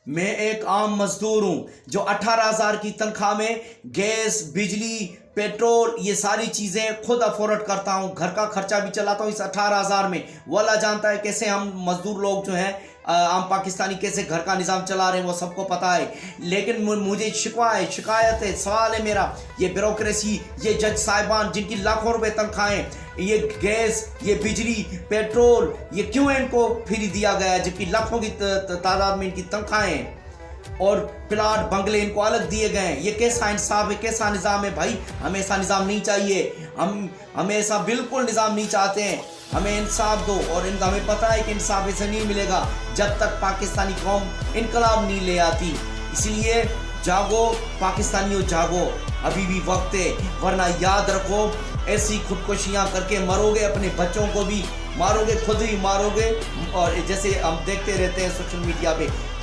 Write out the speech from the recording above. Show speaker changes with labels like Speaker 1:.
Speaker 1: मैं एक आम मजदूर हूँ जो 18,000 की तनख्वाह में गैस, बिजली, पेट्रोल, ये सारी चीज़ें खुद अफोर्ड करता हूँ। घर का खर्चा भी चलाता हूँ इस 18,000 में। वो अल्लाह जानता है कैसे हम मजदूर लोग जो हैं आम पाकिस्तानी कैसे घर का निज़ाम चला रहे हैं, वो सबको पता है। लेकिन मुझे शिकवा है, शिकायत है, सवाल है मेरा, ये ब्यूरोक्रेसी, ये जज साहिबान जिनकी लाखों रुपए तनख्वाहें, ये गैस, ये बिजली, पेट्रोल, ये क्यों इनको फ्री दिया गया है जबकि लाखों की तादाद में इनकी तनख्वाहें हैं और प्लाट बंगले इनको अलग दिए गए हैं। ये कैसा इंसाफ है, कैसा निज़ाम है भाई? हमें ऐसा निज़ाम नहीं चाहिए। हमें ऐसा बिल्कुल निज़ाम नहीं चाहते हैं। हमें इंसाफ दो। और इनका हमें पता है कि इंसाफ ऐसे नहीं मिलेगा जब तक पाकिस्तानी कौम इनकलाब नहीं ले आती। इसलिए जागो पाकिस्तानियों, जागो, अभी भी वक्त है, वरना याद रखो ऐसी खुदकुशियाँ करके मरोगे, अपने बच्चों को भी मारोगे, खुद ही मारोगे। और जैसे हम देखते रहते हैं सोशल मीडिया पे